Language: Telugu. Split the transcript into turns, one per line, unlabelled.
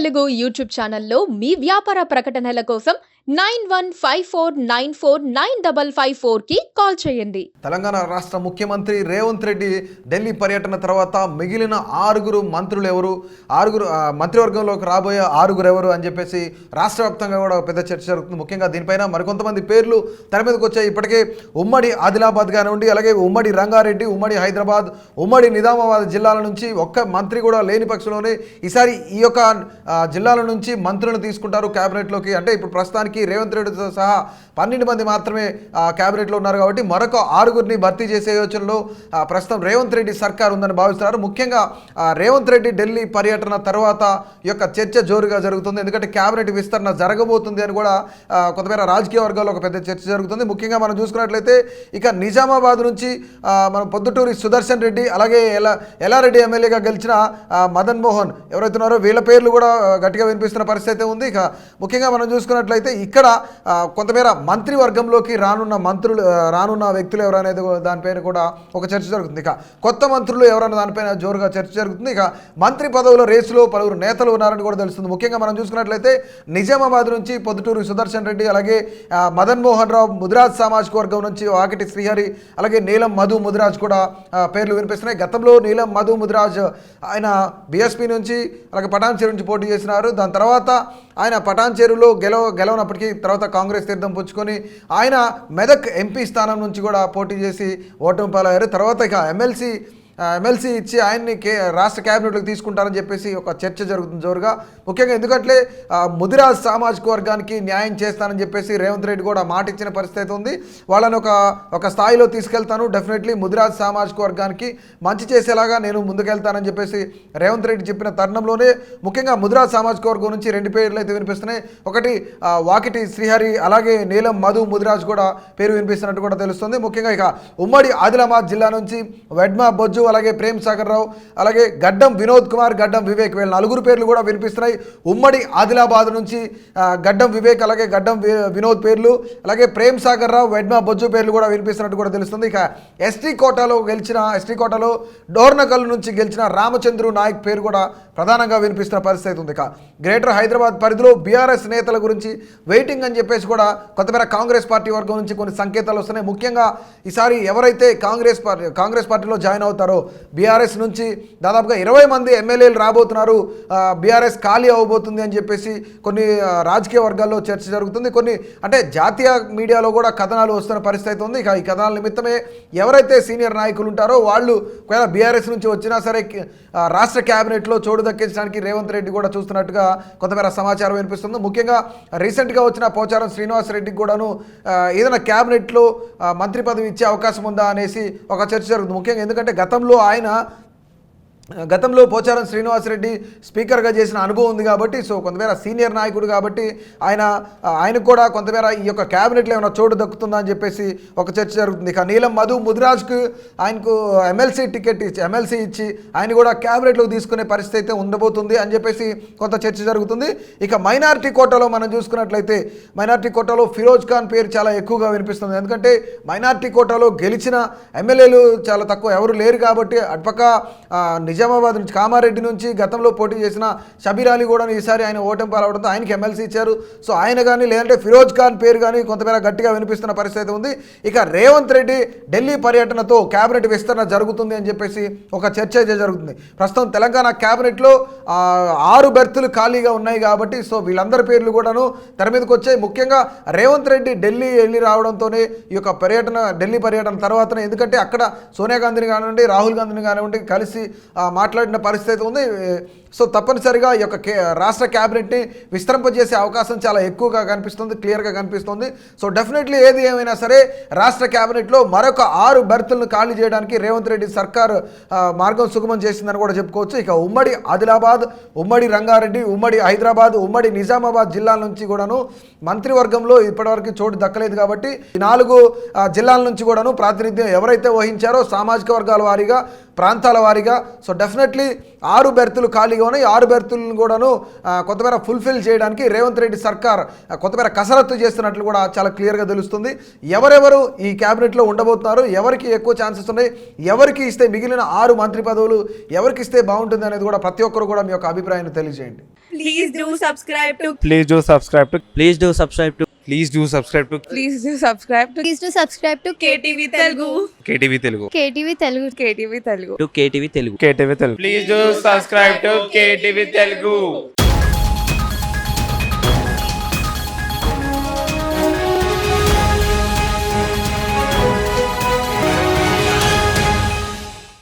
తెలుగు యూట్యూబ్ ఛానల్లో మీ వ్యాపార ప్రకటనల కోసం 9154949554 కి కాల్ చేయండి.
తెలంగాణ రాష్ట్ర ముఖ్యమంత్రి రేవంత్ రెడ్డి ఢిల్లీ పర్యటన తర్వాత మిగిలిన ఆరుగురు మంత్రులు ఎవరు, మంత్రివర్గంలోకి రాబోయే ఆరుగురు ఎవరు అని చెప్పేసి రాష్ట్ర వ్యాప్తంగా కూడా పెద్ద చర్చ జరుగుతుంది. ముఖ్యంగా దీనిపైన మరికొంతమంది పేర్లు తెర మీదకి వచ్చాయి. ఇప్పటికే ఉమ్మడి ఆదిలాబాద్ కానివ్వండి, అలాగే ఉమ్మడి రంగారెడ్డి, ఉమ్మడి హైదరాబాద్, ఉమ్మడి నిజామాబాద్ జిల్లాల నుంచి ఒక్క మంత్రి కూడా లేని పక్షంలోనే ఈసారి ఈ యొక్క జిల్లాల నుంచి మంత్రులను తీసుకుంటారు క్యాబినెట్లోకి. అంటే ఇప్పుడు ప్రస్తుతానికి రేవంత్ రెడ్డితో సహా 12 మంది మాత్రమే క్యాబినెట్లో ఉన్నారు కాబట్టి మరొక ఆరుగురిని భర్తీ చేసే యోచనలో ప్రస్తుతం రేవంత్ రెడ్డి సర్కార్ ఉందని భావిస్తున్నారు. ముఖ్యంగా రేవంత్ రెడ్డి ఢిల్లీ పర్యటన తర్వాత ఈ యొక్క చర్చ జోరుగా జరుగుతుంది. ఎందుకంటే క్యాబినెట్ విస్తరణ జరగబోతుంది అని కూడా కొంతమేర రాజకీయ వర్గాల్లో ఒక పెద్ద చర్చ జరుగుతుంది. ముఖ్యంగా మనం చూసుకున్నట్లయితే ఇక నిజామాబాద్ నుంచి మనం పొద్దుటూరి సుదర్శన్ రెడ్డి, అలాగే ఎల్లారెడ్డి ఎమ్మెల్యేగా గెలిచిన మదన్ మోహన్ ఎవరైతే ఉన్నారో వీళ్ళ పేర్లు కూడా గట్టిగా వినిపిస్తున్న పరిస్థితి ఉంది. ఇక ముఖ్యంగా మనం చూసుకున్నట్లయితే ఇక్కడ కొంతమేర మంత్రివర్గంలోకి రానున్న వ్యక్తులు ఎవరనేది దానిపైన కూడా ఒక చర్చ జరుగుతుంది. ఇక కొత్త మంత్రులు ఎవరన్న దానిపైన జోరుగా చర్చ జరుగుతుంది. ఇక మంత్రి పదవుల రేసులో పలువురు నేతలు ఉన్నారని కూడా తెలుస్తుంది. ముఖ్యంగా మనం చూసుకున్నట్లయితే నిజామాబాద్ నుంచి పొద్దుటూరి సుదర్శన్ రెడ్డి, అలాగే మదన్ మోహన్ రావు, ముదిరాజ్ సామాజిక వర్గం నుంచి వాకిటి శ్రీహరి, అలాగే నీలం మధు ముదిరాజ్ కూడా పేర్లు వినిపిస్తున్నాయి. గతంలో నీలం మధు ముదిరాజ్ ఆయన బీఎస్పీ నుంచి అలాగే పటాన్చేరు నుంచి పోటీ చేసినారు. దాని తర్వాత ఆయన పటాన్చేరులో గెలవనప్పటికీ తర్వాత కాంగ్రెస్ తీర్థం పుచ్చుకొని ఆయన మెదక్ ఎంపీ స్థానం నుంచి కూడా పోటీ చేసి ఓటమి పాలయ్యారు. తర్వాత ఇక ఎమ్మెల్సీ ఇచ్చి ఆయన్ని రాష్ట్ర క్యాబినెట్లోకి తీసుకుంటారని చెప్పేసి ఒక చర్చ జరుగుతుంది జోరుగా. ముఖ్యంగా ఎందుకంటే ముదిరాజ్ సామాజిక వర్గానికి న్యాయం చేస్తానని చెప్పేసి రేవంత్ రెడ్డి కూడా మాట ఇచ్చిన పరిస్థితి ఉంది. వాళ్ళని ఒక స్థాయిలో తీసుకెళ్తాను, డెఫినెట్లీ ముదిరాజ్ సామాజిక వర్గానికి మంచి చేసేలాగా నేను ముందుకెళ్తానని చెప్పేసి రేవంత్ రెడ్డి చెప్పిన తరుణంలోనే ముఖ్యంగా ముదిరాజ్ సామాజిక వర్గం నుంచి 2 పేర్లు అయితే వినిపిస్తున్నాయి. ఒకటి వాకిటి శ్రీహరి, అలాగే నీలం మధు ముదిరాజ్ కూడా పేరు వినిపిస్తున్నట్టు కూడా తెలుస్తుంది. ముఖ్యంగా ఇక ఉమ్మడి ఆదిలాబాద్ జిల్లా నుంచి వెడ్మా బొజ్జు, అలాగే ప్రేమ్ సాగర్ రావు, అలాగే గడ్డం వినోద్ కుమార్, గడ్డం వివేక్, వీళ్ళ 4 పేర్లు కూడా వినిపిస్తున్నాయి. ఉమ్మడి ఆదిలాబాద్ నుంచి గడ్డం వివేక్, అలాగే గడ్డం వినోద్ పేర్లు, అలాగే ప్రేమ్ సాగర్ రావు, వెడ్మా బొజ్జు పేర్లు కూడా వినిపిస్తున్నట్టు కూడా తెలుస్తుంది. ఇక ఎస్టీ కోటాలో డోర్నకల్ నుంచి గెలిచిన రామచంద్రు నాయక్ పేరు కూడా ప్రధానంగా వినిపిస్తున్న పరిస్థితి ఉంది. ఇక గ్రేటర్ హైదరాబాద్ పరిధిలో బీఆర్ఎస్ నేతల గురించి వెయిటింగ్ అని చెప్పేసి కూడా కొంతమేర కాంగ్రెస్ పార్టీ వర్గం నుంచి కొన్ని సంకేతాలు వస్తున్నాయి. ముఖ్యంగా ఈసారి ఎవరైతే కాంగ్రెస్ పార్టీలో జాయిన్ అవుతారో బీఆర్ఎస్ నుంచి దాదాపుగా 20 మంది ఎమ్మెల్యేలు రాబోతున్నారు, బీఆర్ఎస్ ఖాళీ అవ్వబోతుంది అని చెప్పేసి కొన్ని రాజకీయ వర్గాల్లో చర్చ జరుగుతుంది. కొన్ని అంటే జాతీయ మీడియాలో కూడా కథనాలు వస్తున్న పరిస్థితి ఉంది. ఇక ఈ కథనాల నిమిత్తమే ఎవరైతే సీనియర్ నాయకులు ఉంటారో వాళ్ళు ఒకవేళ బీఆర్ఎస్ నుంచి వచ్చినా సరే రాష్ట్ర క్యాబినెట్లో చోటు దక్కించడానికి రేవంత్ రెడ్డి కూడా చూస్తున్నట్టుగా కొంతమేర సమాచారం వినిపిస్తుంది. ముఖ్యంగా రీసెంట్గా వచ్చిన పోచారం శ్రీనివాస్ రెడ్డికి కూడాను ఏదైనా క్యాబినెట్లో మంత్రి పదవి ఇచ్చే అవకాశం ఉందా అనేసి ఒక చర్చ జరుగుతుంది. ముఖ్యంగా ఎందుకంటే గతంలో పోచారం శ్రీనివాసరెడ్డి స్పీకర్గా చేసిన అనుభవం ఉంది కాబట్టి, సో కొంతమేర సీనియర్ నాయకుడు కాబట్టి ఆయనకు కూడా కొంతమేర ఈ యొక్క క్యాబినెట్లో ఏమైనా చోటు దక్కుతుందా అని చెప్పేసి ఒక చర్చ జరుగుతుంది. ఇక నీలం మధు ముదిరాజ్కు ఆయనకు ఎమ్మెల్సీ ఇచ్చి ఆయన కూడా క్యాబినెట్లోకి తీసుకునే పరిస్థితి అయితే ఉండబోతుంది అని చెప్పేసి కొంత చర్చ జరుగుతుంది. ఇక మైనారిటీ కోటాలో మనం చూసుకున్నట్లయితే మైనారిటీ కోటాలో ఫిరోజ్ ఖాన్ పేరు చాలా ఎక్కువగా వినిపిస్తుంది. ఎందుకంటే మైనారిటీ కోటాలో గెలిచిన ఎమ్మెల్యేలు చాలా తక్కువ, ఎవరు లేరు కాబట్టి అటుపక్క నిజామాబాద్ నుంచి కామారెడ్డి నుంచి గతంలో పోటీ చేసిన షబీర్ అలీ కూడా ఈసారి ఆయన ఓటమి పాలవడంతో ఆయనకి ఎమ్మెల్సీ ఇచ్చారు. సో ఆయన కానీ లేదంటే ఫిరోజ్ ఖాన్ పేరు కానీ కొంతమేర గట్టిగా వినిపిస్తున్న పరిస్థితి ఉంది. ఇక రేవంత్ రెడ్డి ఢిల్లీ పర్యటనతో క్యాబినెట్ విస్తరణ జరుగుతుంది అని చెప్పేసి ఒక చర్చ అయితే జరుగుతుంది. ప్రస్తుతం తెలంగాణ క్యాబినెట్లో 6 బెర్తులు ఖాళీగా ఉన్నాయి కాబట్టి సో వీళ్ళందరి పేర్లు కూడాను తెర మీదకి వచ్చాయి. ముఖ్యంగా రేవంత్ రెడ్డి ఢిల్లీ రావడంతోనే ఈ యొక్క ఢిల్లీ పర్యటన తర్వాతనే, ఎందుకంటే అక్కడ సోనియా గాంధీని కానివ్వండి, రాహుల్ గాంధీని కానివ్వండి కలిసి మాట్లాడిన పరిస్థితి ఉంది. సో తప్పనిసరిగా ఈ యొక్క రాష్ట్ర క్యాబినెట్ని విస్తరింపజేసే అవకాశం చాలా ఎక్కువగా కనిపిస్తుంది, క్లియర్గా కనిపిస్తుంది. సో డెఫినెట్లీ ఏది ఏమైనా సరే రాష్ట్ర క్యాబినెట్లో మరొక 6 బెర్తులను ఖాళీ చేయడానికి రేవంత్ రెడ్డి సర్కార్ మార్గం సుగమం చేసిందని కూడా చెప్పుకోవచ్చు. ఇక ఉమ్మడి ఆదిలాబాద్, ఉమ్మడి రంగారెడ్డి, ఉమ్మడి హైదరాబాద్, ఉమ్మడి నిజామాబాద్ జిల్లాల నుంచి కూడాను మంత్రివర్గంలో ఇప్పటివరకు చోటు దక్కలేదు కాబట్టి 4 జిల్లాల నుంచి కూడాను ప్రాతినిధ్యం ఎవరైతే వహించారో సామాజిక వర్గాల వారీగా ప్రాంతాల వారీగా. సో డెఫినెట్లీ 6 బెర్తులు ఖాళీగా ఉన్నాయి. 6 బెర్తులను కూడాను కొత్తమేర ఫుల్ఫిల్ చేయడానికి రేవంత్ రెడ్డి సర్కార్ కొత్తమేర కసరత్తు చేస్తున్నట్లు కూడా చాలా క్లియర్గా తెలుస్తుంది. ఎవరెవరు ఈ క్యాబినెట్లో ఉండబోతున్నారు, ఎవరికి ఎక్కువ ఛాన్సెస్ ఉన్నాయి, ఎవరికి ఇస్తే మిగిలిన 6 మంత్రి పదవులు ఎవరికి ఇస్తే బాగుంటుంది అనేది కూడా ప్రతి ఒక్కరు కూడా మీ యొక్క అభిప్రాయాన్ని తెలియజేయండి.
Please do subscribe to.
Please do subscribe to.
Please do subscribe to.
Please do subscribe to
Please do subscribe to.
Please do subscribe to
KTV Telugu.
KTV Telugu.
KTV Telugu.
KTV Telugu.
To KTV Telugu.
KTV Telugu. Please do subscribe to KTV Telugu.